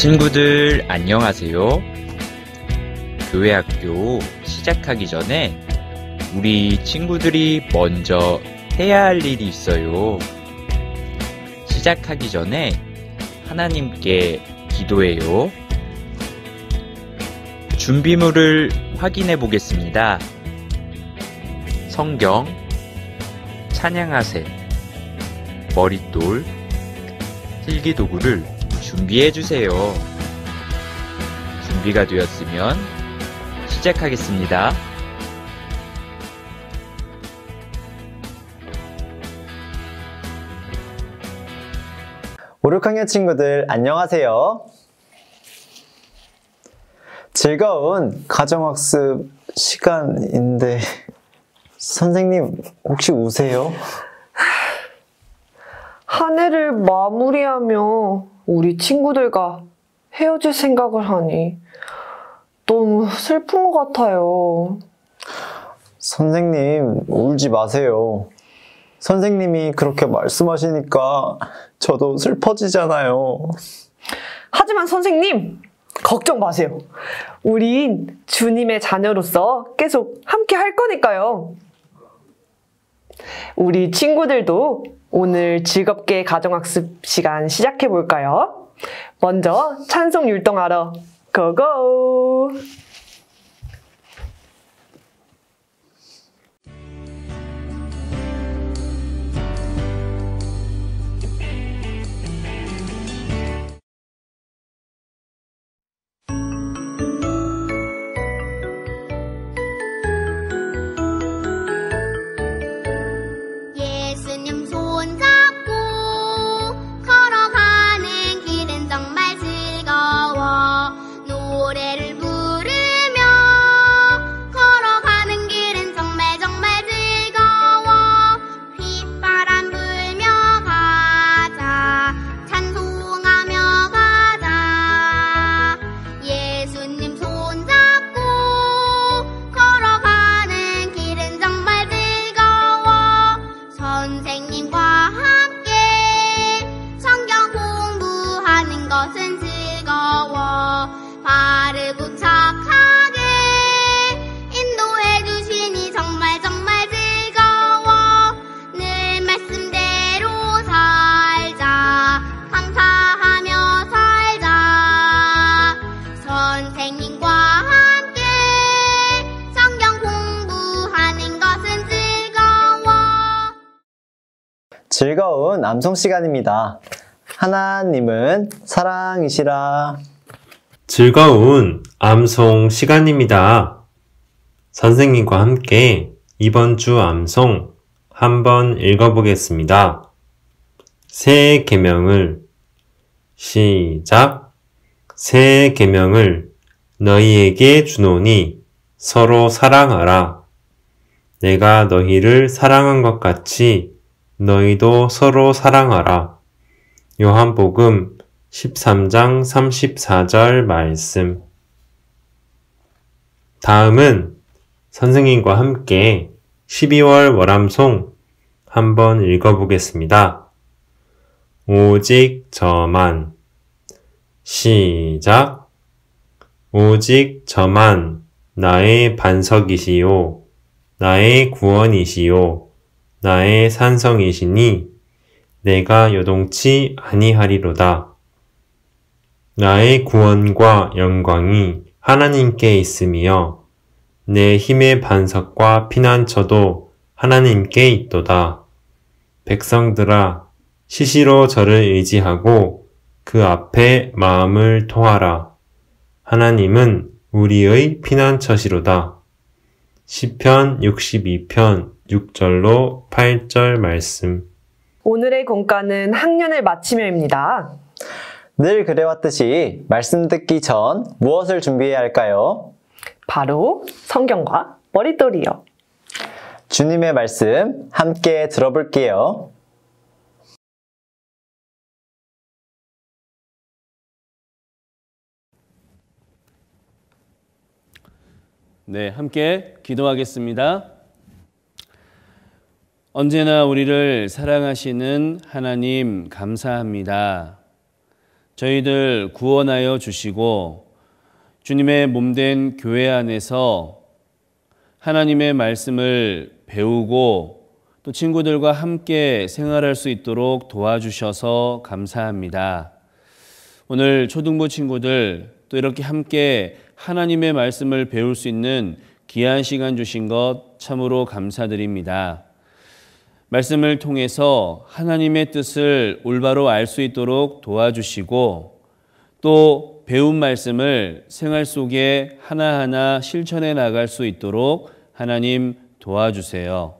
친구들 안녕하세요. 교회학교 시작하기 전에 우리 친구들이 먼저 해야 할 일이 있어요. 시작하기 전에 하나님께 기도해요. 준비물을 확인해 보겠습니다. 성경, 찬양하세, 머릿돌, 필기도구를 준비해 주세요. 준비가 되었으면 시작하겠습니다. 오, 6학년 친구들 안녕하세요. 즐거운 가정학습 시간인데 선생님 혹시 우세요? 한 해를 마무리하며 우리 친구들과 헤어질 생각을 하니 너무 슬픈 것 같아요. 선생님 울지 마세요. 선생님이 그렇게 말씀하시니까 저도 슬퍼지잖아요. 하지만 선생님, 걱정 마세요. 우린 주님의 자녀로서 계속 함께 할 거니까요. 우리 친구들도 오늘 즐겁게 가정학습 시간 시작해 볼까요? 먼저 찬송 율동하러 고고! 예수님 손잡고 걸어가는 길은 정말 즐거워. 노래를 부르며 걸어가는 길은 정말 즐거워. 휘바람 불며 가자, 찬송하며 가자. 예수님 손잡고 걸어가는 길은 정말 즐거워. 선생님과 함께 성경 공부하는 것은 즐거워. 바르고 착하게 인도해 주시니 정말 즐거워. 늘 말씀대로 살자, 감사하며 살자. 선생님과 함께 성경 공부하는 것은 즐거워. 즐거운 암송 시간입니다. 하나님은 사랑이시라. 즐거운 암송 시간입니다. 선생님과 함께 이번 주 암송 한번 읽어보겠습니다. 새 계명을 시작. 새 계명을 너희에게 주노니 서로 사랑하라. 내가 너희를 사랑한 것 같이 너희도 서로 사랑하라. 요한복음 13장 34절 말씀. 다음은 선생님과 함께 12월 월암송 한번 읽어보겠습니다. 오직 저만. 시작. 오직 저만 나의 반석이시요, 나의 구원이시요, 나의 산성이시니 내가 요동치 아니하리로다. 나의 구원과 영광이 하나님께 있으며 내 힘의 반석과 피난처도 하나님께 있도다. 백성들아, 시시로 저를 의지하고 그 앞에 마음을 토하라. 하나님은 우리의 피난처시로다. 시편 62편 6절로 8절 말씀. 오늘의 공과는 학년을 마치며입니다. 늘 그래왔듯이 말씀 듣기 전 무엇을 준비해야 할까요? 바로 성경과 머릿돌이요. 주님의 말씀 함께 들어볼게요. 네, 함께 기도하겠습니다. 언제나 우리를 사랑하시는 하나님 감사합니다. 저희들 구원하여 주시고 주님의 몸된 교회 안에서 하나님의 말씀을 배우고 또 친구들과 함께 생활할 수 있도록 도와주셔서 감사합니다. 오늘 초등부 친구들 또 이렇게 함께 하나님의 말씀을 배울 수 있는 귀한 시간 주신 것 참으로 감사드립니다. 말씀을 통해서 하나님의 뜻을 올바로 알 수 있도록 도와주시고 또 배운 말씀을 생활 속에 하나하나 실천해 나갈 수 있도록 하나님 도와주세요.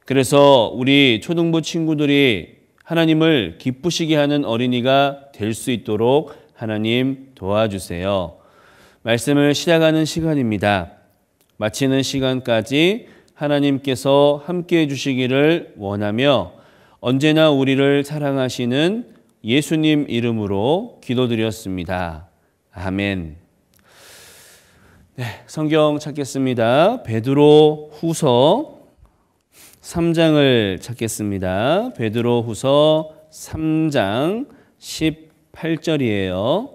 그래서 우리 초등부 친구들이 하나님을 기쁘시게 하는 어린이가 될 수 있도록 하나님 도와주세요. 말씀을 시작하는 시간입니다. 마치는 시간까지 하나님께서 함께해 주시기를 원하며 언제나 우리를 사랑하시는 예수님 이름으로 기도드렸습니다. 아멘. 네, 성경 찾겠습니다. 베드로 후서 3장을 찾겠습니다. 베드로 후서 3장 18절이에요.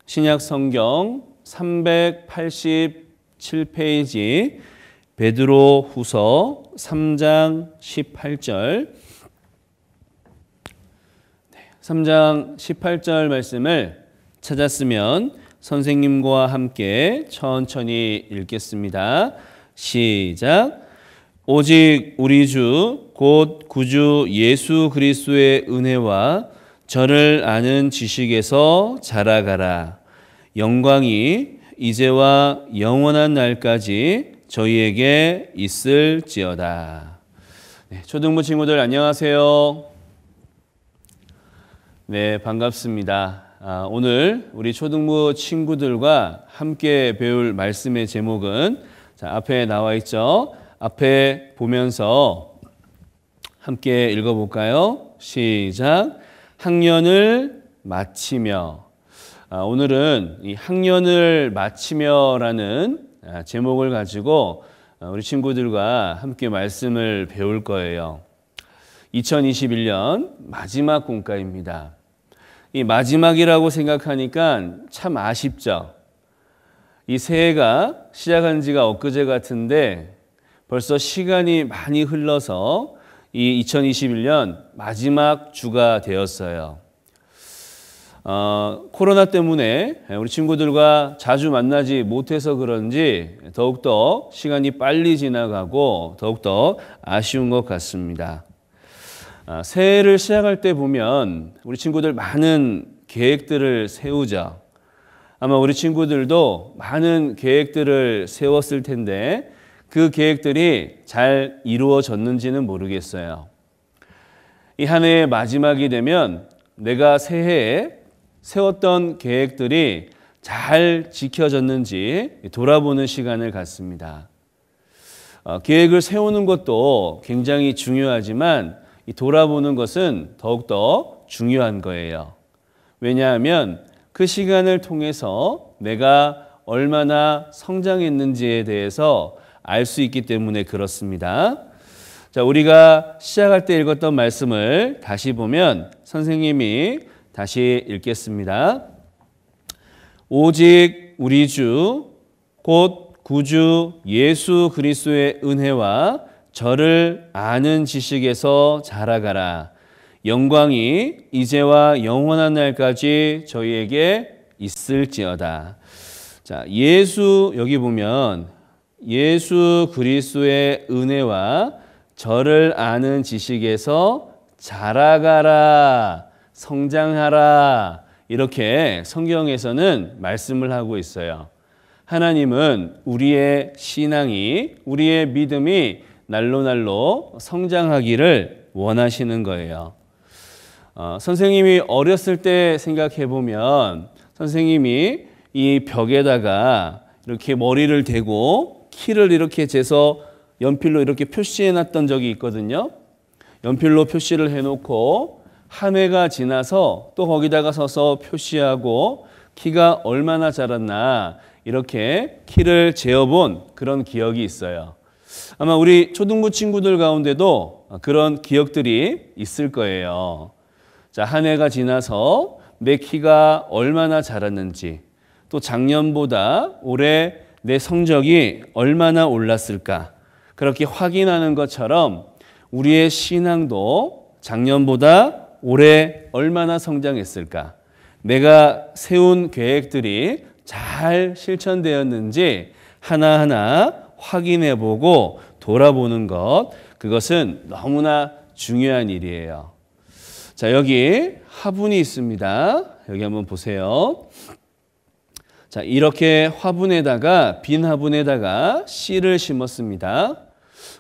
신약 성경 387페이지 베드로 후서 3장 18절 3장 18절 말씀을 찾았으면 선생님과 함께 천천히 읽겠습니다. 시작. 오직 우리 주 곧 구주 예수 그리스도의 은혜와 저를 아는 지식에서 자라가라. 영광이 이제와 영원한 날까지 저희에게 있을지어다. 네, 초등부 친구들 안녕하세요. 네, 반갑습니다. 오늘 우리 초등부 친구들과 함께 배울 말씀의 제목은 앞에 나와 있죠. 앞에 보면서 함께 읽어볼까요? 시작. 학년을 마치며. 오늘은 이 학년을 마치며라는 제목을 가지고 우리 친구들과 함께 말씀을 배울 거예요. 2021년 마지막 공과입니다. 이 마지막이라고 생각하니까 참 아쉽죠. 이 새해가 시작한 지가 엊그제 같은데 벌써 시간이 많이 흘러서 이 2021년 마지막 주가 되었어요. 코로나 때문에 우리 친구들과 자주 만나지 못해서 그런지 더욱더 시간이 빨리 지나가고 더욱더 아쉬운 것 같습니다. 새해를 시작할 때 보면 우리 친구들 많은 계획들을 세우죠. 아마 우리 친구들도 많은 계획들을 세웠을 텐데 그 계획들이 잘 이루어졌는지는 모르겠어요. 이 한 해의 마지막이 되면 내가 새해에 세웠던 계획들이 잘 지켜졌는지 돌아보는 시간을 갖습니다. 계획을 세우는 것도 굉장히 중요하지만 이 돌아보는 것은 더욱더 중요한 거예요. 왜냐하면 그 시간을 통해서 내가 얼마나 성장했는지에 대해서 알 수 있기 때문에 그렇습니다. 자, 우리가 시작할 때 읽었던 말씀을 다시 보면 선생님이 다시 읽겠습니다. 오직 우리 주 곧 구주 예수 그리스도의 은혜와 저를 아는 지식에서 자라가라. 영광이 이제와 영원한 날까지 저희에게 있을지어다. 자, 예수 여기 보면 예수 그리스도의 은혜와 저를 아는 지식에서 자라가라, 성장하라 이렇게 성경에서는 말씀을 하고 있어요. 하나님은 우리의 신앙이, 우리의 믿음이 날로 성장하기를 원하시는 거예요. 선생님이 어렸을 때 생각해 보면 선생님이 이 벽에다가 이렇게 머리를 대고 키를 이렇게 재서 연필로 이렇게 표시해 놨던 적이 있거든요. 연필로 표시를 해놓고 한 해가 지나서 또 거기다가 서서 표시하고 키가 얼마나 자랐나 이렇게 키를 재어본 그런 기억이 있어요. 아마 우리 초등부 친구들 가운데도 그런 기억들이 있을 거예요. 자, 한 해가 지나서 내 키가 얼마나 자랐는지, 또 작년보다 올해 내 성적이 얼마나 올랐을까, 그렇게 확인하는 것처럼 우리의 신앙도 작년보다 올해 얼마나 성장했을까, 내가 세운 계획들이 잘 실천되었는지 하나하나 확인해보고 돌아보는 것, 그것은 너무나 중요한 일이에요. 자, 여기 화분이 있습니다. 여기 한번 보세요. 자, 이렇게 화분에다가, 빈 화분에다가 씨를 심었습니다.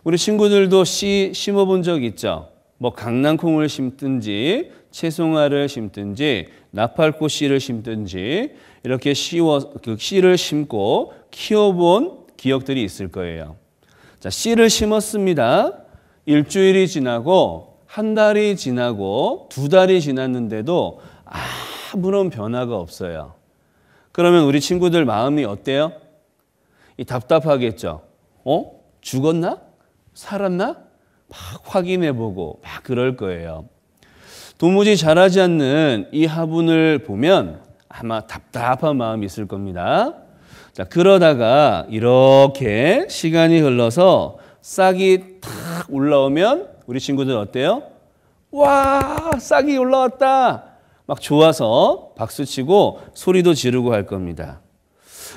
우리 친구들도 씨 심어본 적 있죠? 뭐 강낭콩을 심든지 채송화를 심든지 나팔꽃 씨를 심든지 이렇게 그 씨를 심고 키워본 기억들이 있을 거예요. 자, 씨를 심었습니다. 일주일이 지나고 한 달이 지나고 두 달이 지났는데도 아무런 변화가 없어요. 그러면 우리 친구들 마음이 어때요? 답답하겠죠. 죽었나? 살았나? 막 확인해보고 막 그럴 거예요. 도무지 자라지 않는 이 화분을 보면 아마 답답한 마음이 있을 겁니다. 자, 그러다가 이렇게 시간이 흘러서 싹이 탁 올라오면 우리 친구들 어때요? 와, 싹이 올라왔다! 막 좋아서 박수치고 소리도 지르고 할 겁니다.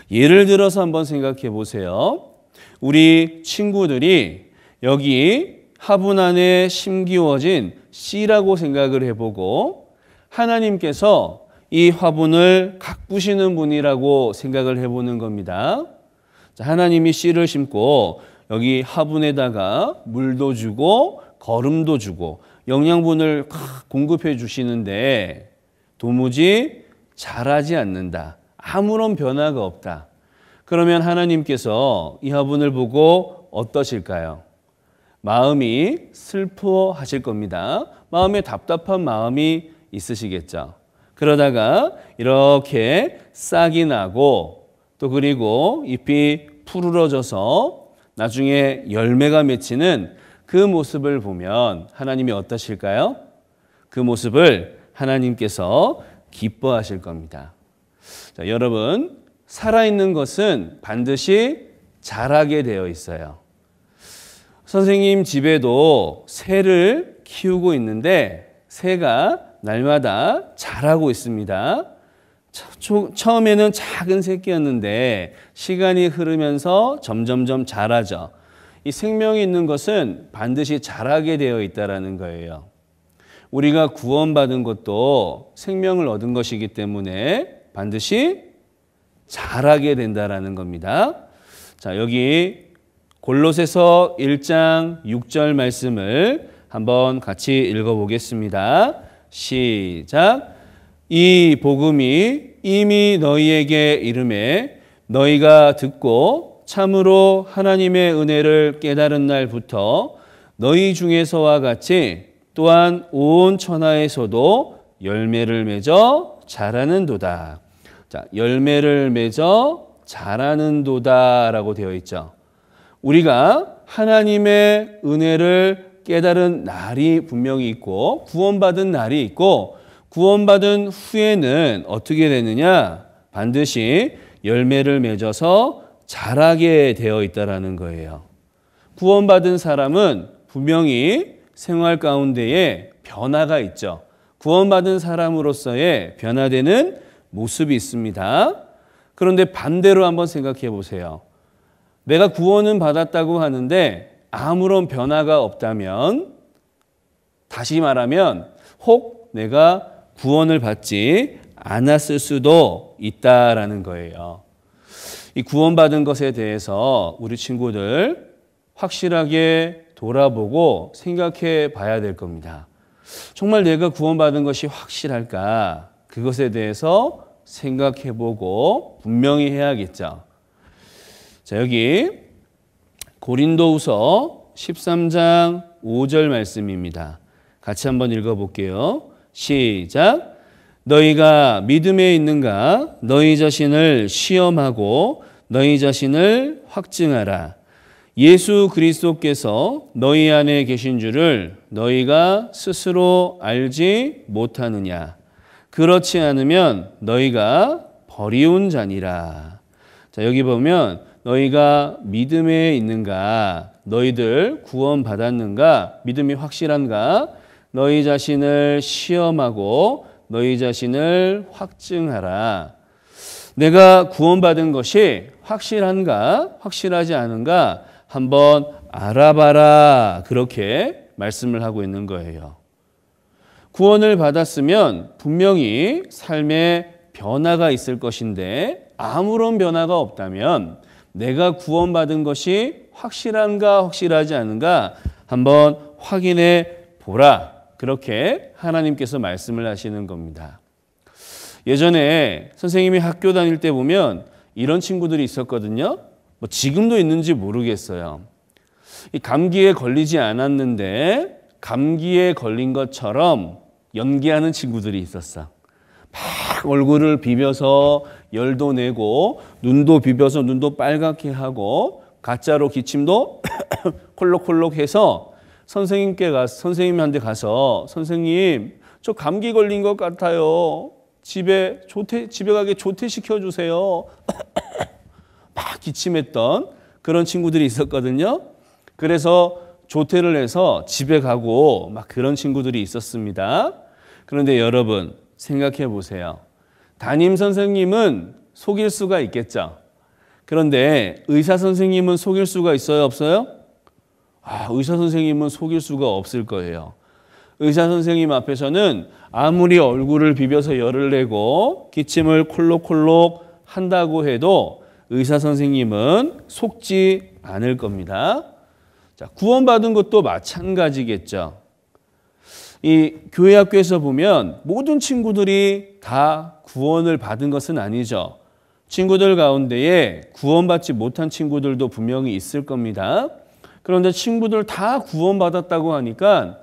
예를 들어서 한번 생각해 보세요. 우리 친구들이 여기 화분 안에 심기워진 씨라고 생각을 해보고 하나님께서 이 화분을 가꾸시는 분이라고 생각을 해보는 겁니다. 자, 하나님이 씨를 심고 여기 화분에다가 물도 주고 거름도 주고 영양분을 공급해 주시는데 도무지 자라지 않는다. 아무런 변화가 없다. 그러면 하나님께서 이 화분을 보고 어떠실까요? 마음이 슬퍼하실 겁니다. 마음에 답답한 마음이 있으시겠죠. 그러다가 이렇게 싹이 나고 또 그리고 잎이 푸르러져서 나중에 열매가 맺히는 그 모습을 보면 하나님이 어떠실까요? 그 모습을 하나님께서 기뻐하실 겁니다. 자, 여러분, 살아있는 것은 반드시 자라게 되어 있어요. 선생님 집에도 새를 키우고 있는데 새가 날마다 자라고 있습니다. 처음에는 작은 새끼였는데 시간이 흐르면서 점점점 자라죠. 이 생명이 있는 것은 반드시 자라게 되어 있다는 거예요. 우리가 구원받은 것도 생명을 얻은 것이기 때문에 반드시 자라게 된다는 겁니다. 자, 여기 골로새서 1장 6절 말씀을 한번 같이 읽어보겠습니다. 시작. 이 복음이 이미 너희에게 이르매 너희가 듣고 참으로 하나님의 은혜를 깨달은 날부터 너희 중에서와 같이 또한 온 천하에서도 열매를 맺어 자라는도다. 자, 열매를 맺어 자라는도다라고 되어 있죠. 우리가 하나님의 은혜를 깨달은 날이 분명히 있고 구원받은 날이 있고 구원받은 후에는 어떻게 되느냐? 반드시 열매를 맺어서 자라게 되어 있다는 거예요. 구원받은 사람은 분명히 생활 가운데에 변화가 있죠. 구원받은 사람으로서의 변화되는 모습이 있습니다. 그런데 반대로 한번 생각해 보세요. 내가 구원은 받았다고 하는데 아무런 변화가 없다면, 다시 말하면 혹 내가 구원을 받지 않았을 수도 있다라는 거예요. 이 구원받은 것에 대해서 우리 친구들 확실하게 돌아보고 생각해 봐야 될 겁니다. 정말 내가 구원받은 것이 확실할까? 그것에 대해서 생각해 보고 분명히 해야겠죠. 자, 여기 고린도후서 13장 5절 말씀입니다. 같이 한번 읽어볼게요. 시작. 너희가 믿음에 있는가? 너희 자신을 시험하고 너희 자신을 확증하라. 예수 그리스도께서 너희 안에 계신 줄을 너희가 스스로 알지 못하느냐. 그렇지 않으면 너희가 버리운 자니라. 자, 여기 보면 너희가 믿음에 있는가? 너희들 구원받았는가? 믿음이 확실한가? 너희 자신을 시험하고 너희 자신을 확증하라. 내가 구원받은 것이 확실한가? 확실하지 않은가? 한번 알아봐라. 그렇게 말씀을 하고 있는 거예요. 구원을 받았으면 분명히 삶에 변화가 있을 것인데 아무런 변화가 없다면 내가 구원받은 것이 확실한가 확실하지 않은가 한번 확인해 보라. 그렇게 하나님께서 말씀을 하시는 겁니다. 예전에 선생님이 학교 다닐 때 보면 이런 친구들이 있었거든요. 뭐 지금도 있는지 모르겠어요. 이 감기에 걸리지 않았는데 감기에 걸린 것처럼 연기하는 친구들이 있었어. 막 얼굴을 비벼서 열도 내고 눈도 비벼서 눈도 빨갛게 하고 가짜로 기침도 콜록콜록 해서 선생님한테 가서 선생님 저 감기 걸린 것 같아요. 집에 가게 조퇴시켜 주세요. 막 기침했던 그런 친구들이 있었거든요. 그래서 조퇴를 해서 집에 가고 막 그런 친구들이 있었습니다. 그런데 여러분 생각해 보세요. 담임 선생님은 속일 수가 있겠죠. 그런데 의사 선생님은 속일 수가 있어요, 없어요? 의사 선생님은 속일 수가 없을 거예요. 의사 선생님 앞에서는 아무리 얼굴을 비벼서 열을 내고 기침을 콜록콜록 한다고 해도 의사 선생님은 속지 않을 겁니다. 자, 구원받은 것도 마찬가지겠죠. 이 교회 학교에서 보면 모든 친구들이 다 구원을 받은 것은 아니죠. 친구들 가운데에 구원받지 못한 친구들도 분명히 있을 겁니다. 그런데 친구들 다 구원받았다고 하니까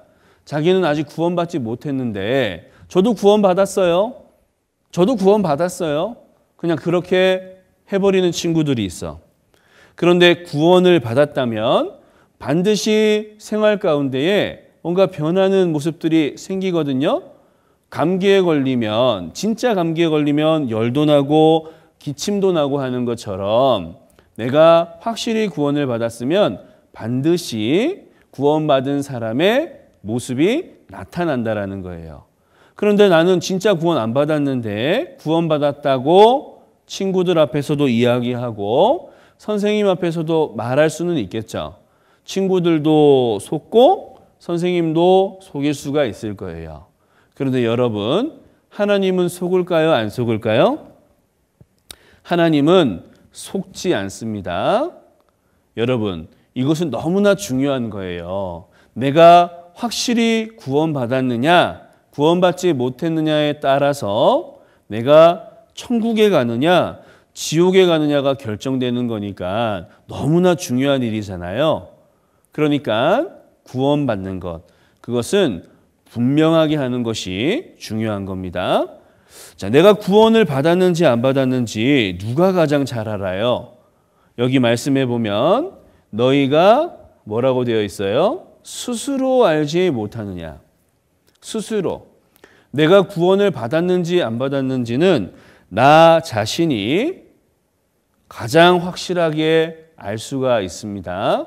자기는 아직 구원받지 못했는데 저도 구원받았어요. 저도 구원받았어요. 그냥 그렇게 해버리는 친구들이 있어. 그런데 구원을 받았다면 반드시 생활 가운데에 뭔가 변하는 모습들이 생기거든요. 감기에 걸리면 진짜 감기에 걸리면 열도 나고 기침도 나고 하는 것처럼 내가 확실히 구원을 받았으면 반드시 구원받은 사람의 모습이 나타난다라는 거예요. 그런데 나는 진짜 구원 안 받았는데 구원받았다고 친구들 앞에서도 이야기하고 선생님 앞에서도 말할 수는 있겠죠. 친구들도 속고 선생님도 속일 수가 있을 거예요. 그런데 여러분, 하나님은 속을까요? 안 속을까요? 하나님은 속지 않습니다. 여러분, 이것은 너무나 중요한 거예요. 내가 확실히 구원받았느냐, 구원받지 못했느냐에 따라서 내가 천국에 가느냐, 지옥에 가느냐가 결정되는 거니까 너무나 중요한 일이잖아요. 그러니까 구원받는 것, 그것은 분명하게 하는 것이 중요한 겁니다. 자, 내가 구원을 받았는지 안 받았는지 누가 가장 잘 알아요? 여기 말씀해 보면 너희가 뭐라고 되어 있어요? 스스로 알지 못하느냐. 스스로. 내가 구원을 받았는지 안 받았는지는 나 자신이 가장 확실하게 알 수가 있습니다.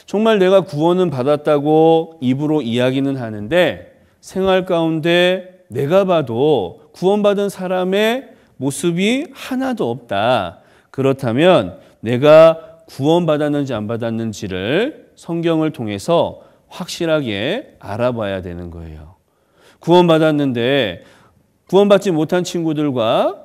정말 내가 구원은 받았다고 입으로 이야기는 하는데 생활 가운데 내가 봐도 구원받은 사람의 모습이 하나도 없다. 그렇다면 내가 구원받았는지 안 받았는지를 성경을 통해서 확실하게 알아봐야 되는 거예요. 구원받았는데 구원받지 못한 친구들과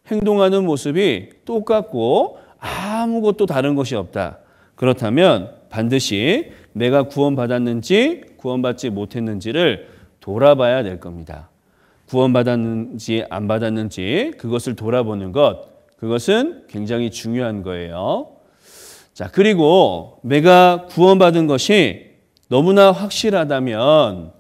행동하는 모습이 똑같고 아무것도 다른 것이 없다. 그렇다면 반드시 내가 구원받았는지 구원받지 못했는지를 돌아봐야 될 겁니다. 구원받았는지 안 받았는지 그것을 돌아보는 것, 그것은 굉장히 중요한 거예요. 자, 그리고 내가 구원받은 것이 너무나 확실하다면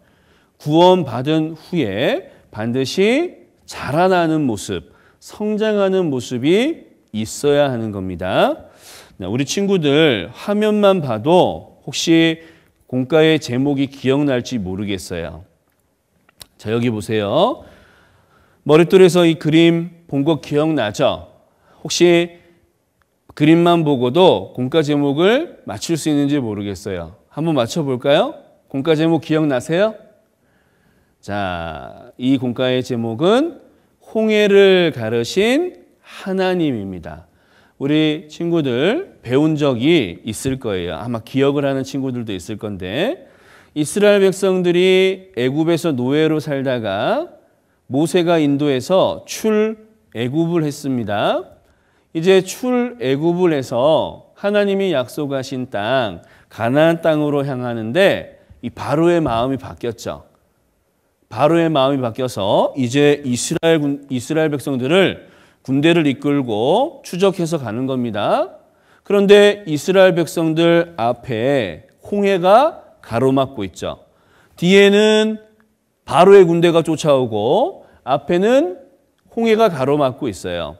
구원받은 후에 반드시 자라나는 모습, 성장하는 모습이 있어야 하는 겁니다. 우리 친구들 화면만 봐도 혹시 공과의 제목이 기억날지 모르겠어요. 자, 여기 보세요. 머릿돌에서 이 그림 본 거 기억나죠? 혹시 그림만 보고도 공과 제목을 맞출 수 있는지 모르겠어요. 한번 맞춰볼까요? 공과 제목 기억나세요? 자, 이 공과의 제목은 홍해를 가르신 하나님입니다. 우리 친구들 배운 적이 있을 거예요. 아마 기억을 하는 친구들도 있을 건데 이스라엘 백성들이 애굽에서 노예로 살다가 모세가 인도해서 출애굽을 했습니다. 이제 출애굽을 해서 하나님이 약속하신 땅 가나안 땅으로 향하는데 이 바로의 마음이 바뀌었죠. 바로의 마음이 바뀌어서 이제 이스라엘 백성들을 군대를 이끌고 추적해서 가는 겁니다. 그런데 이스라엘 백성들 앞에 홍해가 가로막고 있죠. 뒤에는 바로의 군대가 쫓아오고 앞에는 홍해가 가로막고 있어요.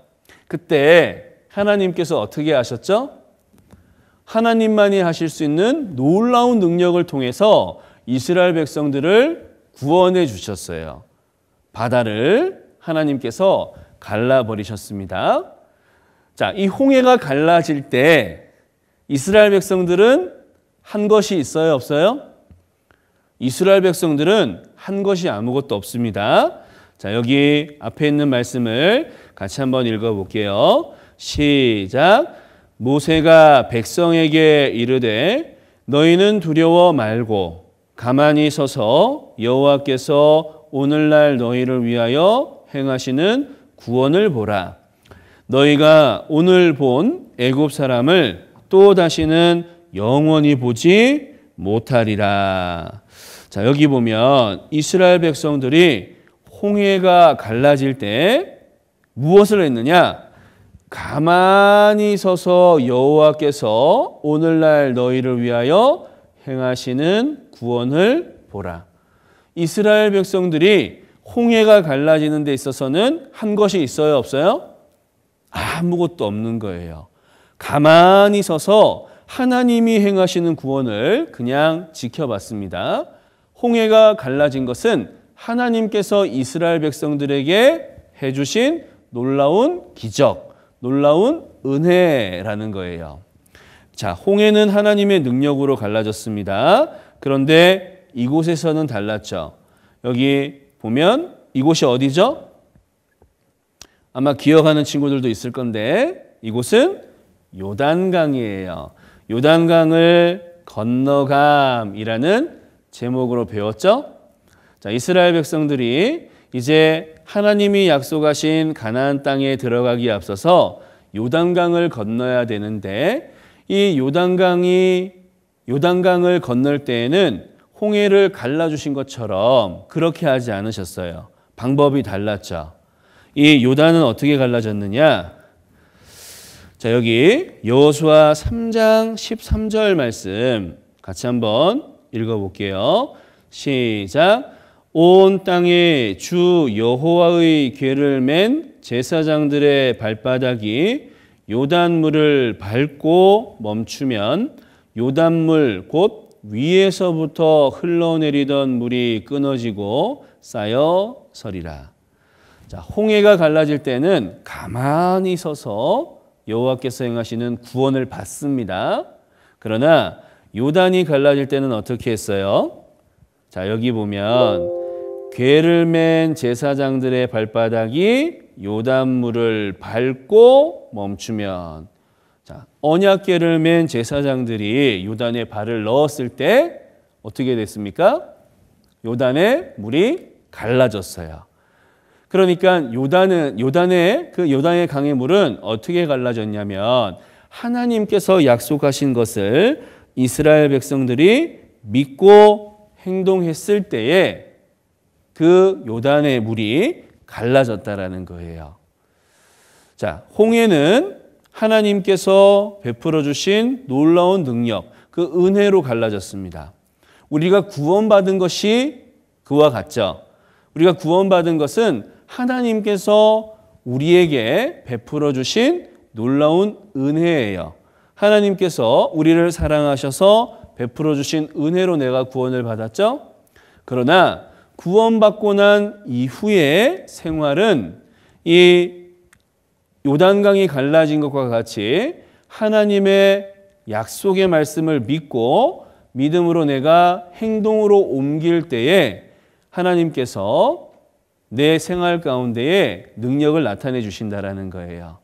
그때 하나님께서 어떻게 하셨죠? 하나님만이 하실 수 있는 놀라운 능력을 통해서 이스라엘 백성들을 구원해 주셨어요. 바다를 하나님께서 갈라버리셨습니다. 자, 이 홍해가 갈라질 때 이스라엘 백성들은 한 것이 있어요, 없어요? 이스라엘 백성들은 한 것이 아무것도 없습니다. 자, 여기 앞에 있는 말씀을 같이 한번 읽어볼게요. 시작. 모세가 백성에게 이르되 너희는 두려워 말고 가만히 서서 여호와께서 오늘날 너희를 위하여 행하시는 구원을 보라. 너희가 오늘 본 애굽 사람을 또 다시는 영원히 보지 못하리라. 자, 여기 보면 이스라엘 백성들이 홍해가 갈라질 때 무엇을 했느냐? 가만히 서서 여호와께서 오늘날 너희를 위하여 행하시는 구원을 보라. 이스라엘 백성들이 홍해가 갈라지는 데 있어서는 한 것이 있어요, 없어요? 아무것도 없는 거예요. 가만히 서서 하나님이 행하시는 구원을 그냥 지켜봤습니다. 홍해가 갈라진 것은 하나님께서 이스라엘 백성들에게 해주신 놀라운 기적, 놀라운 은혜라는 거예요. 자, 홍해는 하나님의 능력으로 갈라졌습니다. 그런데 이곳에서는 달랐죠. 여기 보면 이곳이 어디죠? 아마 기억하는 친구들도 있을 건데 이곳은 요단강이에요. 요단강을 건너감이라는 제목으로 배웠죠. 자, 이스라엘 백성들이 이제 하나님이 약속하신 가나안 땅에 들어가기에 앞서서 요단강을 건너야 되는데 이 요단강을 건널 때에는 홍해를 갈라주신 것처럼 그렇게 하지 않으셨어요. 방법이 달랐죠. 이 요단은 어떻게 갈라졌느냐? 자, 여기 여호수아 3장 13절 말씀 같이 한번 읽어볼게요. 시작. 온 땅에 주 여호와의 궤를 맨 제사장들의 발바닥이 요단물을 밟고 멈추면 요단물 곧 위에서부터 흘러내리던 물이 끊어지고 쌓여 서리라. 자, 홍해가 갈라질 때는 가만히 서서 여호와께서 행하시는 구원을 받습니다. 그러나 요단이 갈라질 때는 어떻게 했어요? 자, 여기 보면 궤를 맨 제사장들의 발바닥이 요단물을 밟고 멈추면, 자, 언약궤를 맨 제사장들이 요단에 발을 넣었을 때 어떻게 됐습니까? 요단의 물이 갈라졌어요. 그러니까 요단의 강의 물은 어떻게 갈라졌냐면 하나님께서 약속하신 것을 이스라엘 백성들이 믿고 행동했을 때에 그 요단의 물이 갈라졌다라는 거예요. 자, 홍해는 하나님께서 베풀어 주신 놀라운 능력, 그 은혜로 갈라졌습니다. 우리가 구원받은 것이 그와 같죠. 우리가 구원받은 것은 하나님께서 우리에게 베풀어 주신 놀라운 은혜예요. 하나님께서 우리를 사랑하셔서 베풀어 주신 은혜로 내가 구원을 받았죠. 그러나 구원받고 난 이후의 생활은 이 요단강이 갈라진 것과 같이 하나님의 약속의 말씀을 믿고 믿음으로 내가 행동으로 옮길 때에 하나님께서 내 생활 가운데에 능력을 나타내 주신다라는 거예요.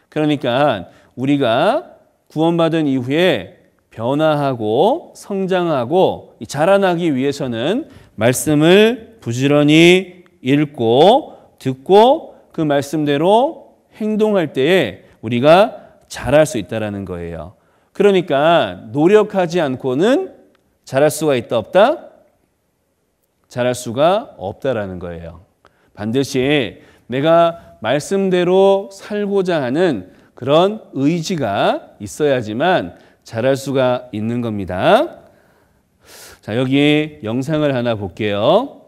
그러니까 우리가 구원받은 이후에 변화하고 성장하고 자라나기 위해서는 말씀을 부지런히 읽고 듣고 그 말씀대로 행동할 때에 우리가 자랄 수 있다라는 거예요. 그러니까 노력하지 않고는 자랄 수가 있다 없다? 자랄 수가 없다라는 거예요. 반드시 내가 말씀대로 살고자 하는 그런 의지가 있어야지만 자랄 수가 있는 겁니다. 자, 여기 영상을 하나 볼게요.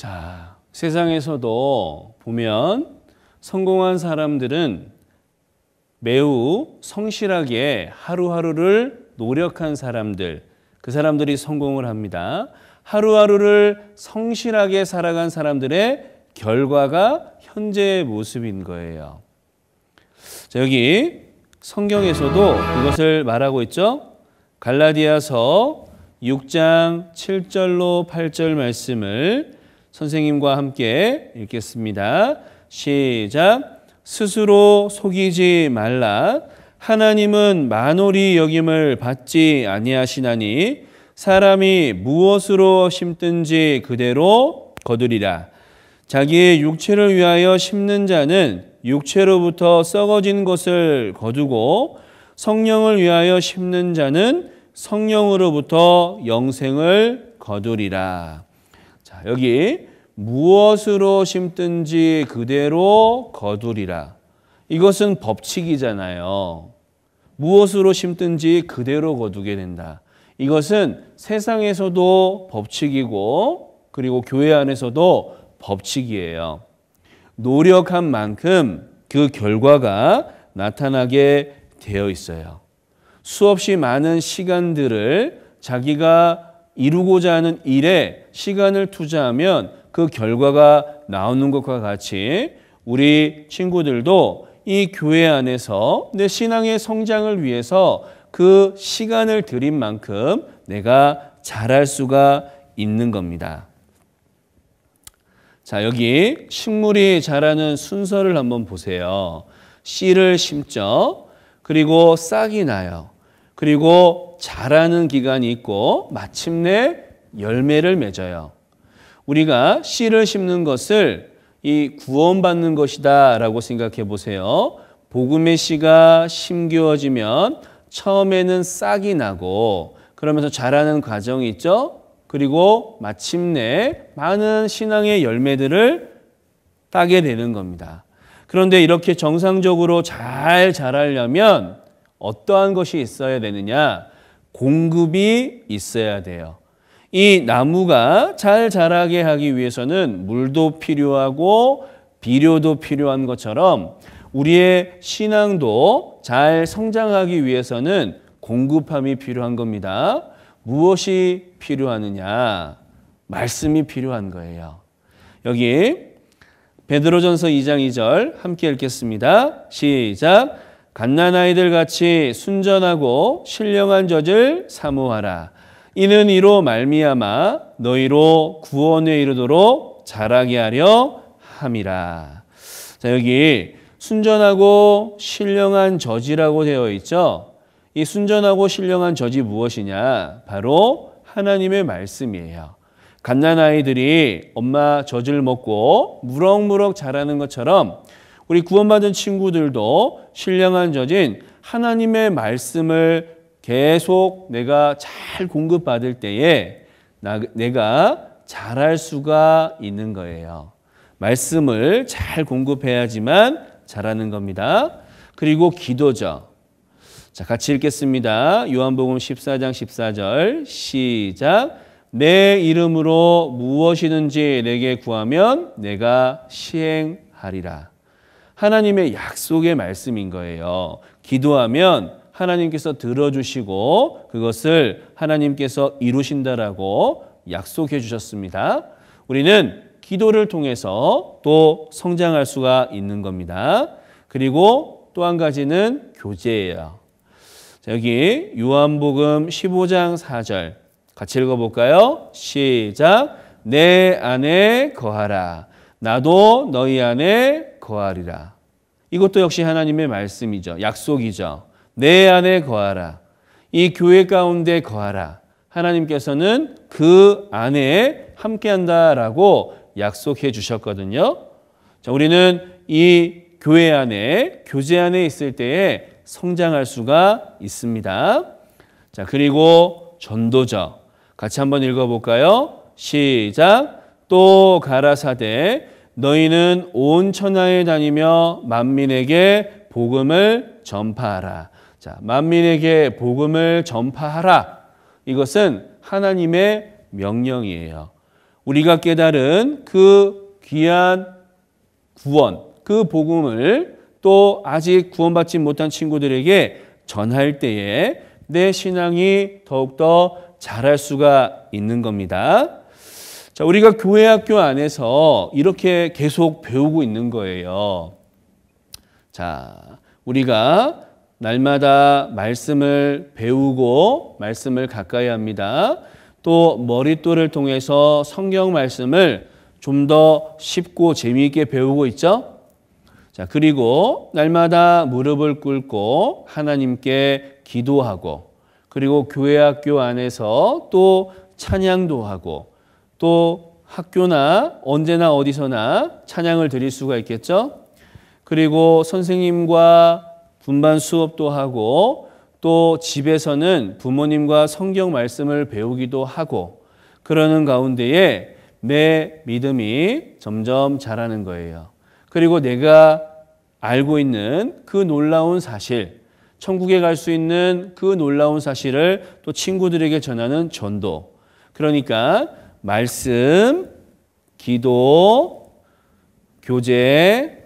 자, 세상에서도 보면 성공한 사람들은 매우 성실하게 하루하루를 노력한 사람들, 그 사람들이 성공을 합니다. 하루하루를 성실하게 살아간 사람들의 결과가 현재의 모습인 거예요. 자, 여기 성경에서도 그것을 말하고 있죠. 갈라디아서 6장 7절로 8절 말씀을 선생님과 함께 읽겠습니다. 시작. 스스로 속이지 말라. 하나님은 만홀히 여김을 받지 아니하시나니 사람이 무엇으로 심든지 그대로 거두리라. 자기의 육체를 위하여 심는 자는 육체로부터 썩어진 것을 거두고 성령을 위하여 심는 자는 성령으로부터 영생을 거두리라. 자, 여기 무엇으로 심든지 그대로 거두리라. 이것은 법칙이잖아요. 무엇으로 심든지 그대로 거두게 된다. 이것은 세상에서도 법칙이고 그리고 교회 안에서도 법칙이에요. 노력한 만큼 그 결과가 나타나게 되어 있어요. 수없이 많은 시간들을 자기가 이루고자 하는 일에 시간을 투자하면 그 결과가 나오는 것과 같이 우리 친구들도 이 교회 안에서 내 신앙의 성장을 위해서 그 시간을 들인 만큼 내가 잘할 수가 있는 겁니다. 자, 여기 식물이 자라는 순서를 한번 보세요. 씨를 심죠. 그리고 싹이 나요. 그리고 자라는 기간이 있고 마침내 열매를 맺어요. 우리가 씨를 심는 것을 이 구원받는 것이다 라고 생각해 보세요. 복음의 씨가 심겨지면 처음에는 싹이 나고 그러면서 자라는 과정이 있죠. 그리고 마침내 많은 신앙의 열매들을 따게 되는 겁니다. 그런데 이렇게 정상적으로 잘 자라려면 어떠한 것이 있어야 되느냐? 공급이 있어야 돼요. 이 나무가 잘 자라게 하기 위해서는 물도 필요하고 비료도 필요한 것처럼 우리의 신앙도 잘 성장하기 위해서는 공급함이 필요한 겁니다. 무엇이 필요하느냐? 말씀이 필요한 거예요. 여기 베드로전서 2장 2절 함께 읽겠습니다. 시작. 갓난아이들 같이 순전하고 신령한 젖을 사모하라. 이는 이로 말미암아 너희로 구원에 이르도록 자라게 하려 함이라. 자, 여기 순전하고 신령한 젖이라고 되어 있죠. 이 순전하고 신령한 젖이 무엇이냐? 바로 하나님의 말씀이에요. 갓난아이들이 엄마 젖을 먹고 무럭무럭 자라는 것처럼 우리 구원받은 친구들도 신령한 젖인 하나님의 말씀을 계속 내가 잘 공급받을 때에 내가 잘할 수가 있는 거예요. 말씀을 잘 공급해야지만 잘하는 겁니다. 그리고 기도죠. 자, 같이 읽겠습니다. 요한복음 14장 14절 시작. 내 이름으로 무엇이든지 내게 구하면 내가 시행하리라. 하나님의 약속의 말씀인 거예요. 기도하면 하나님께서 들어주시고 그것을 하나님께서 이루신다라고 약속해 주셨습니다. 우리는 기도를 통해서 또 성장할 수가 있는 겁니다. 그리고 또 한 가지는 교제예요. 자, 여기 요한복음 15장 4절 같이 읽어볼까요? 시작. 내 안에 거하라. 나도 너희 안에 거하리라. 이것도 역시 하나님의 말씀이죠. 약속이죠. 내 안에 거하라. 이 교회 가운데 거하라. 하나님께서는 그 안에 함께한다라고 약속해 주셨거든요. 자, 우리는 이 교회 안에, 교제 안에 있을 때에 성장할 수가 있습니다. 자, 그리고 전도죠. 같이 한번 읽어볼까요? 시작. 또 가라사대 너희는 온 천하에 다니며 만민에게 복음을 전파하라. 자, 만민에게 복음을 전파하라. 이것은 하나님의 명령이에요. 우리가 깨달은 그 귀한 구원, 그 복음을 또 아직 구원받지 못한 친구들에게 전할 때에 내 신앙이 더욱더 자랄 수가 있는 겁니다. 자, 우리가 교회 학교 안에서 이렇게 계속 배우고 있는 거예요. 자, 우리가 날마다 말씀을 배우고 말씀을 가까이 합니다. 또 머릿돌을 통해서 성경 말씀을 좀 더 쉽고 재미있게 배우고 있죠. 자, 그리고 날마다 무릎을 꿇고 하나님께 기도하고, 그리고 교회 학교 안에서 또 찬양도 하고, 또 학교나 언제나 어디서나 찬양을 드릴 수가 있겠죠. 그리고 선생님과 분반 수업도 하고, 또 집에서는 부모님과 성경 말씀을 배우기도 하고, 그러는 가운데에 내 믿음이 점점 자라는 거예요. 그리고 내가 알고 있는 그 놀라운 사실, 천국에 갈 수 있는 그 놀라운 사실을 또 친구들에게 전하는 전도. 그러니까 말씀, 기도, 교제,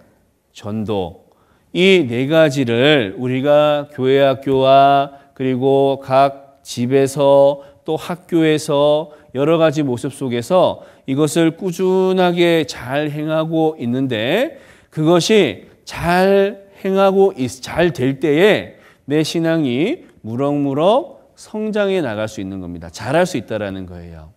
전도. 이 네 가지를 우리가 교회 학교와 그리고 각 집에서 또 학교에서 여러 가지 모습 속에서 이것을 꾸준하게 잘 행하고 있는데, 그것이 잘 행하고 잘 될 때에 내 신앙이 무럭무럭 성장해 나갈 수 있는 겁니다. 자랄 수 있다라는 거예요.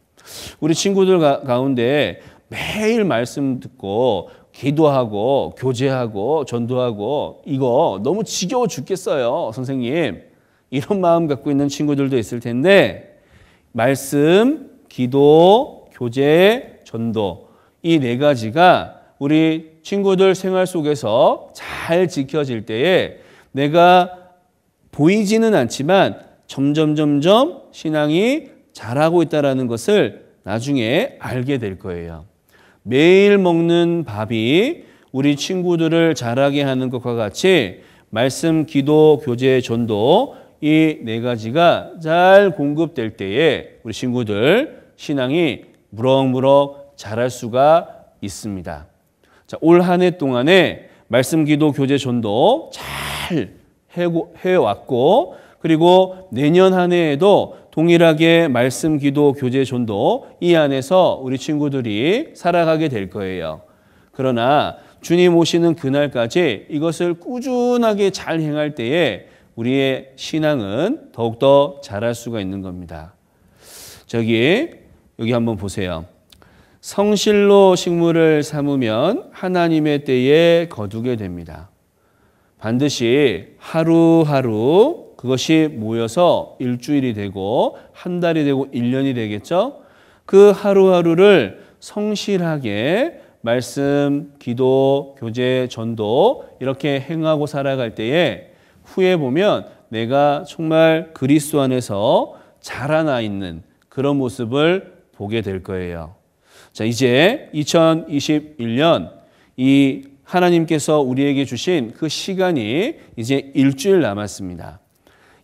우리 친구들 가운데 매일 말씀 듣고 기도하고 교제하고 전도하고 이거 너무 지겨워 죽겠어요, 선생님. 이런 마음 갖고 있는 친구들도 있을 텐데, 말씀, 기도, 교제, 전도 이 네 가지가 우리 친구들 생활 속에서 잘 지켜질 때에 내가 보이지는 않지만 점점 신앙이 자라고 있다는 것을 나중에 알게 될 거예요. 매일 먹는 밥이 우리 친구들을 자라게 하는 것과 같이 말씀, 기도, 교제, 전도 이 네 가지가 잘 공급될 때에 우리 친구들 신앙이 무럭무럭 자랄 수가 있습니다. 자, 올 한 해 동안에 말씀, 기도, 교제, 전도 잘 해왔고, 그리고 내년 한 해에도 동일하게 말씀, 기도, 교제, 전도 이 안에서 우리 친구들이 살아가게 될 거예요. 그러나 주님 오시는 그날까지 이것을 꾸준하게 잘 행할 때에 우리의 신앙은 더욱더 자랄 수가 있는 겁니다. 여기 한번 보세요. 성실로 식물을 삼으면 하나님의 때에 거두게 됩니다. 반드시 하루하루 그것이 모여서 일주일이 되고 한 달이 되고 1년이 되겠죠. 그 하루하루를 성실하게 말씀, 기도, 교제, 전도 이렇게 행하고 살아갈 때에 후에 보면 내가 정말 그리스도 안에서 자라나 있는 그런 모습을 보게 될 거예요. 자, 이제 2021년 이 하나님께서 우리에게 주신 그 시간이 이제 일주일 남았습니다.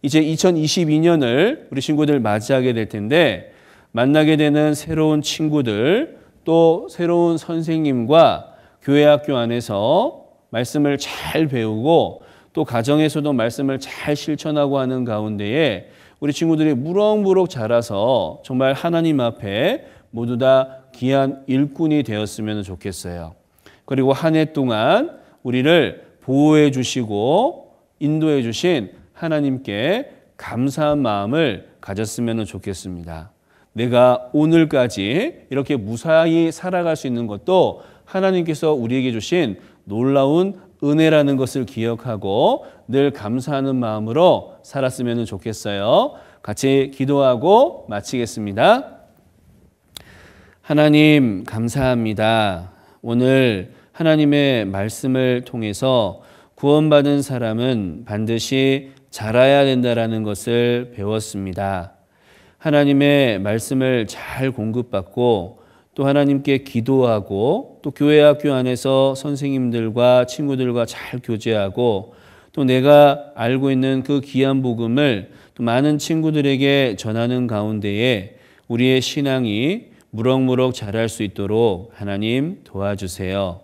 이제 2022년을 우리 친구들 맞이하게 될 텐데, 만나게 되는 새로운 친구들, 또 새로운 선생님과 교회 학교 안에서 말씀을 잘 배우고 또 가정에서도 말씀을 잘 실천하고 하는 가운데에 우리 친구들이 무럭무럭 자라서 정말 하나님 앞에 모두 다 귀한 일꾼이 되었으면 좋겠어요. 그리고 한 해 동안 우리를 보호해 주시고 인도해 주신 하나님께 감사한 마음을 가졌으면 좋겠습니다. 내가 오늘까지 이렇게 무사히 살아갈 수 있는 것도 하나님께서 우리에게 주신 놀라운 은혜라는 것을 기억하고 늘 감사하는 마음으로 살았으면 좋겠어요. 같이 기도하고 마치겠습니다. 하나님 감사합니다. 오늘 하나님의 말씀을 통해서 구원받은 사람은 반드시 자라야 된다라는 것을 배웠습니다. 하나님의 말씀을 잘 공급받고 또 하나님께 기도하고 또 교회 학교 안에서 선생님들과 친구들과 잘 교제하고 또 내가 알고 있는 그 귀한 복음을 또 많은 친구들에게 전하는 가운데에 우리의 신앙이 무럭무럭 자랄 수 있도록 하나님 도와주세요.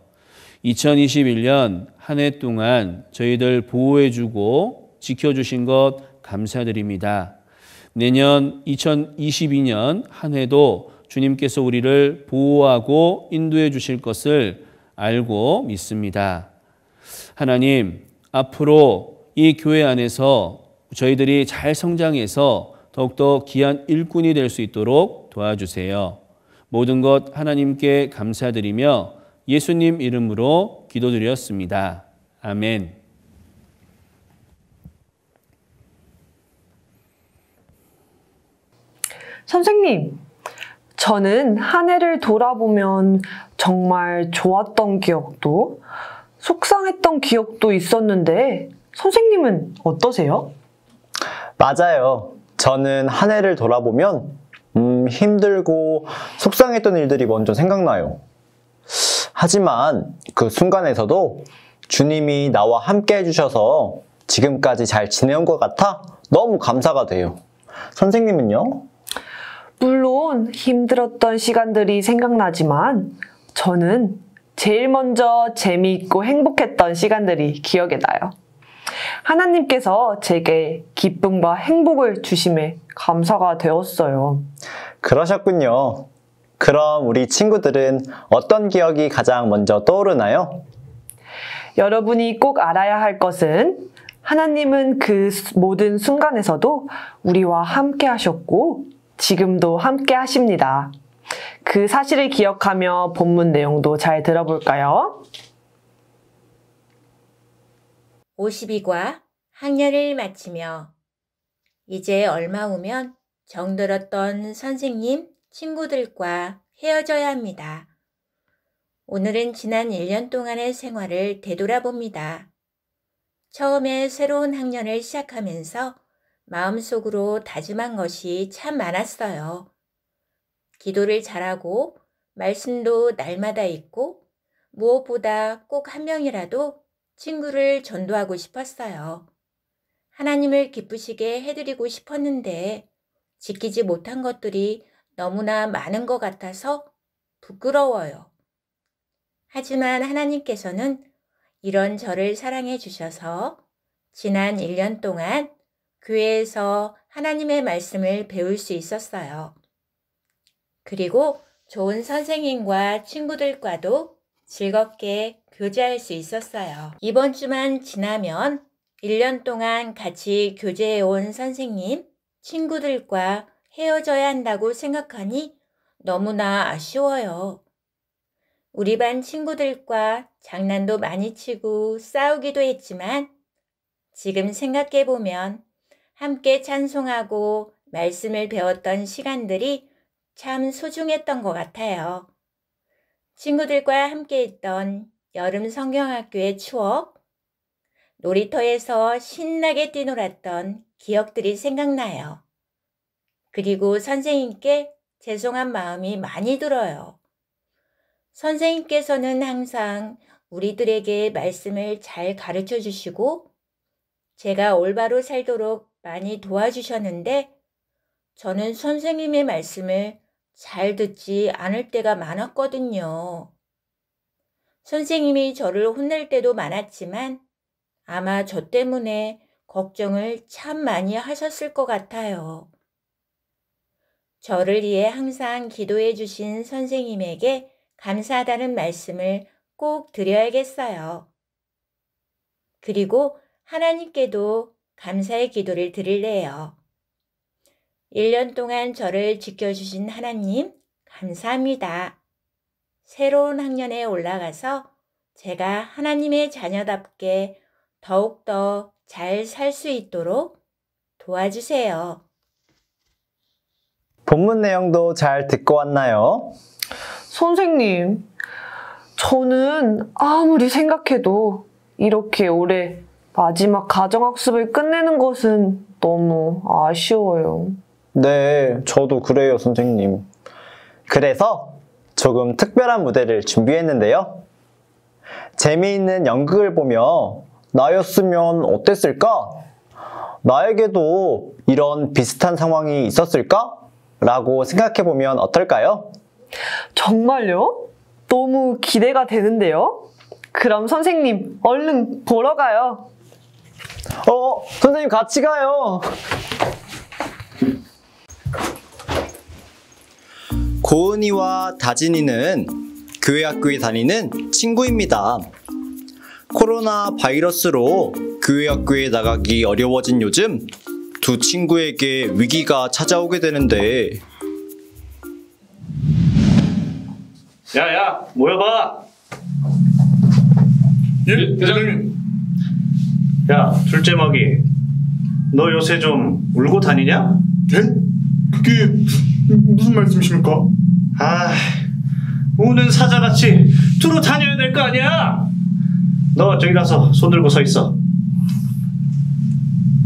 2021년 한 해 동안 저희들 보호해주고 지켜주신 것 감사드립니다. 내년 2022년 한 해도 주님께서 우리를 보호하고 인도해 주실 것을 알고 믿습니다. 하나님, 앞으로 이 교회 안에서 저희들이 잘 성장해서 더욱더 귀한 일꾼이 될 수 있도록 도와주세요. 모든 것 하나님께 감사드리며 예수님 이름으로 기도드렸습니다. 아멘. 선생님, 저는 한 해를 돌아보면 정말 좋았던 기억도 속상했던 기억도 있었는데 선생님은 어떠세요? 맞아요. 저는 한 해를 돌아보면 힘들고 속상했던 일들이 먼저 생각나요. 하지만 그 순간에서도 주님이 나와 함께 해주셔서 지금까지 잘 지내온 것 같아 너무 감사가 돼요. 선생님은요? 물론 힘들었던 시간들이 생각나지만 저는 제일 먼저 재미있고 행복했던 시간들이 기억에 나요. 하나님께서 제게 기쁨과 행복을 주심에 감사가 되었어요. 그러셨군요. 그럼 우리 친구들은 어떤 기억이 가장 먼저 떠오르나요? 여러분이 꼭 알아야 할 것은 하나님은 그 모든 순간에서도 우리와 함께 하셨고 지금도 함께 하십니다. 그 사실을 기억하며 본문 내용도 잘 들어볼까요? 52과 학년을 마치며 이제 얼마 후면 정들었던 선생님, 친구들과 헤어져야 합니다. 오늘은 지난 1년 동안의 생활을 되돌아봅니다. 처음에 새로운 학년을 시작하면서 마음속으로 다짐한 것이 참 많았어요. 기도를 잘하고 말씀도 날마다 읽고 무엇보다 꼭 한 명이라도 친구를 전도하고 싶었어요. 하나님을 기쁘시게 해드리고 싶었는데 지키지 못한 것들이 너무나 많은 것 같아서 부끄러워요. 하지만 하나님께서는 이런 저를 사랑해 주셔서 지난 1년 동안 교회에서 하나님의 말씀을 배울 수 있었어요. 그리고 좋은 선생님과 친구들과도 즐겁게 교제할 수 있었어요. 이번 주만 지나면 1년 동안 같이 교제해온 선생님, 친구들과 헤어져야 한다고 생각하니 너무나 아쉬워요. 우리 반 친구들과 장난도 많이 치고 싸우기도 했지만 지금 생각해보면 함께 찬송하고 말씀을 배웠던 시간들이 참 소중했던 것 같아요. 친구들과 함께 했던 여름 성경학교의 추억, 놀이터에서 신나게 뛰놀았던 기억들이 생각나요. 그리고 선생님께 죄송한 마음이 많이 들어요. 선생님께서는 항상 우리들에게 말씀을 잘 가르쳐 주시고 제가 올바로 살도록 많이 도와주셨는데 저는 선생님의 말씀을 잘 듣지 않을 때가 많았거든요. 선생님이 저를 혼낼 때도 많았지만 아마 저 때문에 걱정을 참 많이 하셨을 것 같아요. 저를 위해 항상 기도해 주신 선생님에게 감사하다는 말씀을 꼭 드려야겠어요. 그리고 하나님께도 감사의 기도를 드릴래요. 1년 동안 저를 지켜주신 하나님, 감사합니다. 새로운 학년에 올라가서 제가 하나님의 자녀답게 더욱더 잘 살 수 있도록 도와주세요. 본문 내용도 잘 듣고 왔나요? 선생님, 저는 아무리 생각해도 이렇게 올해 마지막 가정학습을 끝내는 것은 너무 아쉬워요. 네, 저도 그래요, 선생님. 그래서 조금 특별한 무대를 준비했는데요. 재미있는 연극을 보며 나였으면 어땠을까? 나에게도 이런 비슷한 상황이 있었을까? 라고 생각해보면 어떨까요? 정말요? 너무 기대가 되는데요? 그럼 선생님, 얼른 보러 가요. 선생님 같이 가요. 고은이와 다진이는 교회 학교에 다니는 친구입니다. 코로나 바이러스로 교회 학교에 나가기 어려워진 요즘 두 친구에게 위기가 찾아오게 되는데 야야, 모여봐. 예, 대장님. 야, 둘째 먹이, 너 요새 좀 울고 다니냐? 예? 그게 무슨 말씀이십니까? 아, 우는 사자같이 두루 다녀야 될 거 아니야? 너 저기 가서 손 들고 서 있어.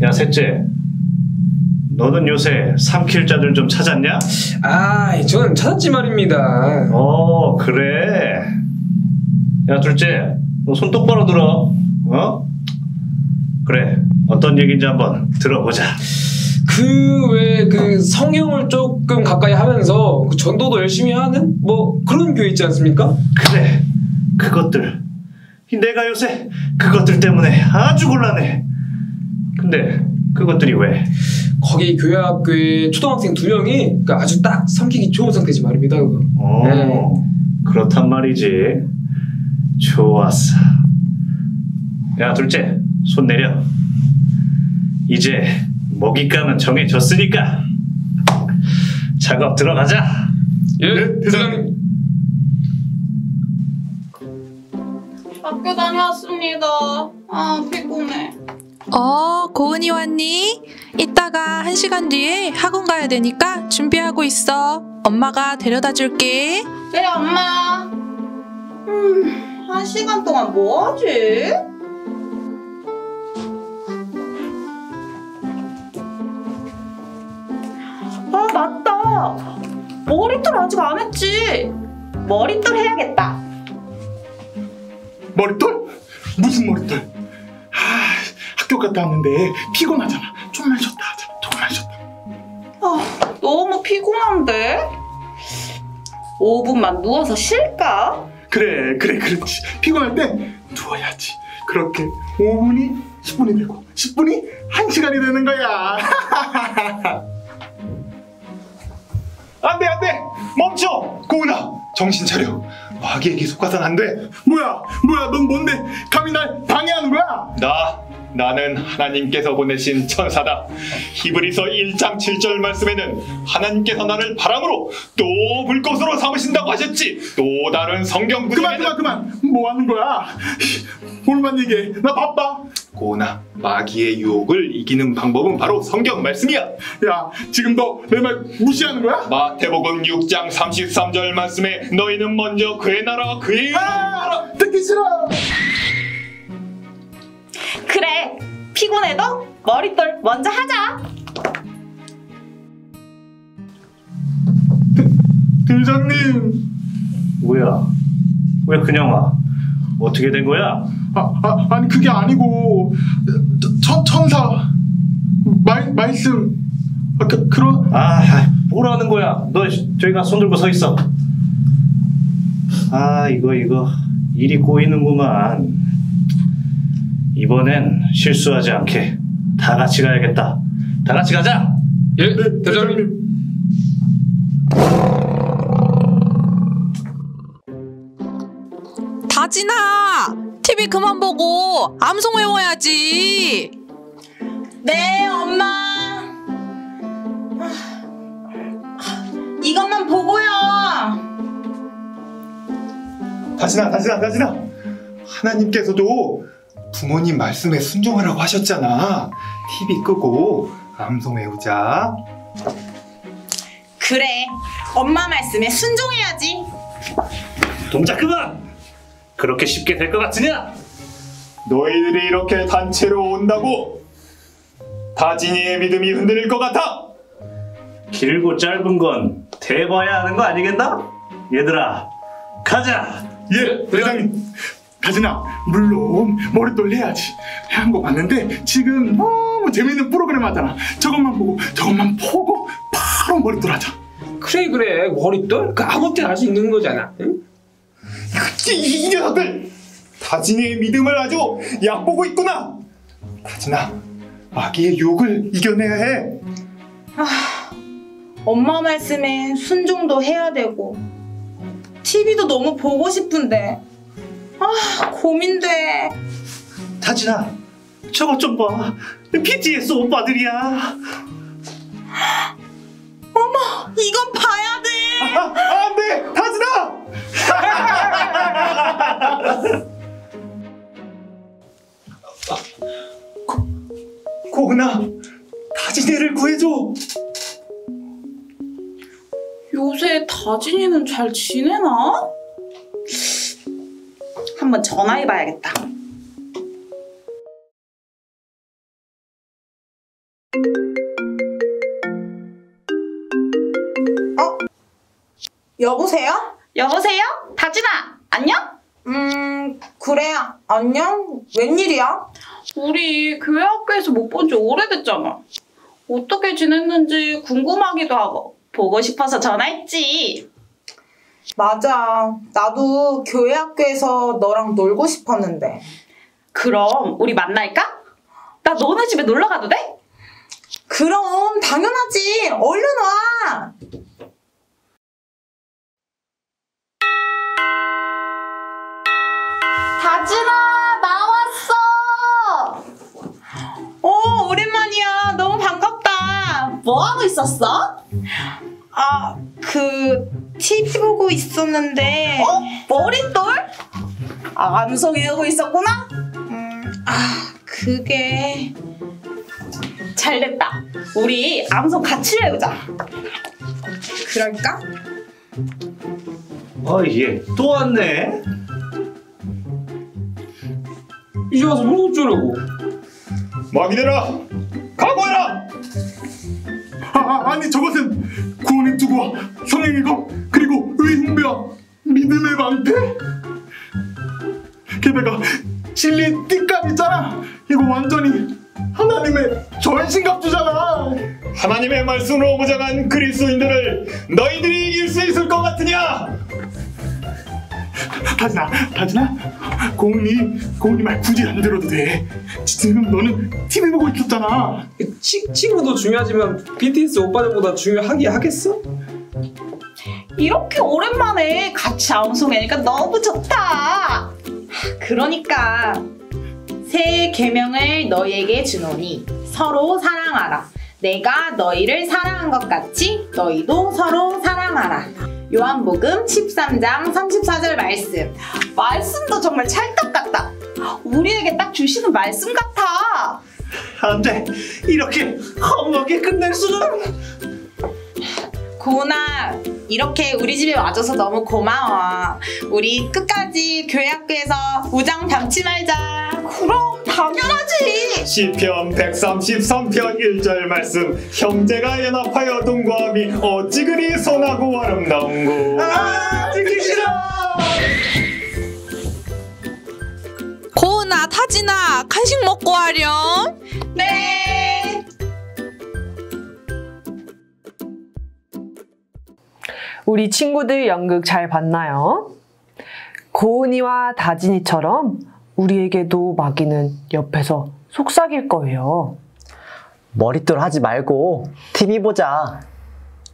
야, 셋째, 너는 요새 삼킬 자들 좀 찾았냐? 저는 찾았지 말입니다. 그래. 야, 둘째, 너 손 똑바로 들어. 그래, 어떤 얘기인지 한번 들어보자. 그 성경을 조금 가까이 하면서 그 전도도 열심히 하는 뭐 그런 교회 있지 않습니까? 그래, 그것들. 내가 요새 그것들 때문에 아주 곤란해. 근데 그것들이 왜? 거기 교회 학교에 초등학생 2명이 아주 딱 삼키기 좋은 상태지 말입니다. 그거. 그렇단 말이지. 좋았어. 야, 둘째, 손 내려. 이제 먹잇감은 정해졌으니까 작업 들어가자. 예, 대장님. 학교 다녀왔습니다. 피곤해. 고은이 왔니? 이따가 1시간 뒤에 학원 가야 되니까 준비하고 있어. 엄마가 데려다 줄게. 네, 엄마. 1시간 동안 뭐 하지? 맞다. 머리털 아직 안 했지. 머리털 해야겠다. 머리털? 무슨 머리털? 학교 갔다 왔는데 피곤하잖아. 좀만 쉬었다 하자. 조금만 쉬었다. 너무 피곤한데? 5분만 누워서 쉴까? 그래, 그렇지. 피곤할 때 누워야지. 그렇게 5분이 10분이 되고 10분이 1시간이 되는 거야. 안 돼! 멈춰! 고은아, 정신 차려. 마귀에게 속아선 안 돼. 뭐야, 넌 뭔데? 감히 날 방해하는 거야? 나는 하나님께서 보내신 천사다. 히브리서 1장 7절 말씀에는 하나님께서 나를 바람으로 또 불꽃으로 삼으신다고 하셨지. 또 다른 성경 구절에는 그만. 뭐 하는 거야? 오늘만 얘기해. 나 바빠. 고은아, 마귀의 유혹을 이기는 방법은 바로 성경 말씀이야. 야, 지금 너 내 말 무시하는 거야? 마태복음 6장 33절 말씀에 너희는 먼저 그의 나라와 그의 의를 듣기 싫어. 그래, 피곤해도 머리털 먼저 하자. 대장님. 뭐야? 왜 그냥 와? 어떻게 된 거야? 아니 그게 아니고 천사 말씀 그런. 뭐라는 거야? 너 저기 가 손 들고 서 있어. 이거 일이 꼬이는구만. 이번엔 실수하지 않게 다 같이 가야겠다. 다 같이 가자. 예, 대장님. 다진아, TV 그만 보고 암송 외워야지. 네, 엄마. 이것만 보고요. 다진아. 하나님께서도 부모님 말씀에 순종하라고 하셨잖아. TV 끄고 암송 외우자. 그래, 엄마 말씀에 순종해야지. 동작 그만! 그렇게 쉽게 될 것 같으냐? 너희들이 이렇게 단체로 온다고 다진이의 믿음이 흔들릴 것 같아. 길고 짧은 건 대봐야 하는 거 아니겠나? 얘들아, 가자. 예, 대장님. 다진아, 물론 머리돌 해야지. 한 거 봤는데 지금 너무 재밌는 프로그램 하잖아. 저것만 보고 바로 머리돌 하자. 그래. 머릿돌? 그 아무 때나 할 수 있는 거잖아. 응? 이 녀석들! 다진이의 믿음을 아주 얕보고 있구나! 다진아, 마귀의 유혹을 이겨내야 해. 엄마 말씀에 순종도 해야 되고 TV도 너무 보고 싶은데 고민돼. 다진아, 저것 좀 봐. BTS 오빠들이야. 어머, 이건 봐야 돼. 안 돼! 다진아! 고은아, 다진이를 구해줘. 요새 다진이는 잘 지내나? 한번 전화해봐야겠다. 여보세요? 여보세요? 다진아, 안녕? 그래, 안녕? 웬일이야? 우리 교회 학교에서 못 본 지 오래됐잖아. 어떻게 지냈는지 궁금하기도 하고 보고 싶어서 전화했지. 맞아. 나도 교회 학교에서 너랑 놀고 싶었는데. 그럼 우리 만날까? 나 너네 집에 놀러 가도 돼? 그럼 당연하지. 얼른 와. 다진아, 나왔어. 오랜만이야. 너무 반갑다. 뭐 하고 있었어? TV 보고 있었는데. 머릿돌? 암송이 하고 있었구나? 그게. 잘됐다. 우리 암송 같이 외우자. 그럴까? 얘 또 왔네. 이제 와서 뭘 어쩌려고? 마귀들아, 각오해라! 아니 저것은 구원의 투구와 성령의 검 그리고 의의 hun배와 믿음의 방패. 게다가 진리의 띠값 있잖아. 이거 완전히 하나님의 전신갑주잖아. 하나님의 말씀으로 무장한 그리스도인들을 너희들이 이길 수 있을 것 같으냐? 다진아, 고은이 말 굳이 안 들어도 돼. 지금 너는 TV 보고 있었잖아. 친구도 중요하지만 BTS 오빠들보다 중요하긴 하겠어? 이렇게 오랜만에 같이 암송하니까 너무 좋다. 그러니까 새 계명을 너희에게 주노니 서로 사랑하라. 내가 너희를 사랑한 것 같이 너희도 서로 사랑하라. 요한복음 13장 34절 말씀. 말씀도 정말 찰떡 같다. 우리에게 딱 주시는 말씀 같아. 안 돼. 이렇게 험하게 끝낼 수는. 고은아, 이렇게 우리 집에 와줘서 너무 고마워. 우리 끝까지 교회 학교에서 우정 변치 말자. 그럼 당연하지. 시편 133편 1절 말씀. 형제가 연합하여 동거함이 어찌 그리 선하고 아름다운고. 듣기 싫어. 고은아, 타진아, 간식 먹고 하렴. 네. 우리 친구들 연극 잘 봤나요? 고은이와 다진이처럼 우리에게도 마귀는 옆에서 속삭일 거예요. 머릿돌 하지 말고 TV 보자.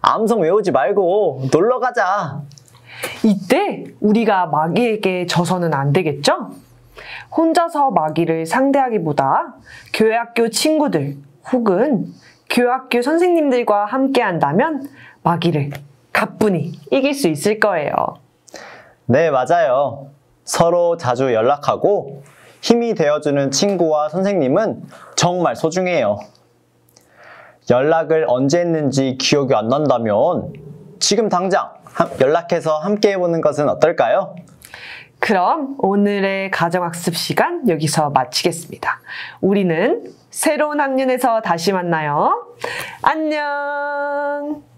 암송 외우지 말고 놀러 가자. 이때 우리가 마귀에게 져서는 안 되겠죠? 혼자서 마귀를 상대하기보다 교회학교 친구들 혹은 교회학교 선생님들과 함께 한다면 마귀를 가뿐히 이길 수 있을 거예요. 네, 맞아요. 서로 자주 연락하고 힘이 되어주는 친구와 선생님은 정말 소중해요. 연락을 언제 했는지 기억이 안 난다면 지금 당장 연락해서 함께 해보는 것은 어떨까요? 그럼 오늘의 가정학습 시간 여기서 마치겠습니다. 우리는 새로운 학년에서 다시 만나요. 안녕!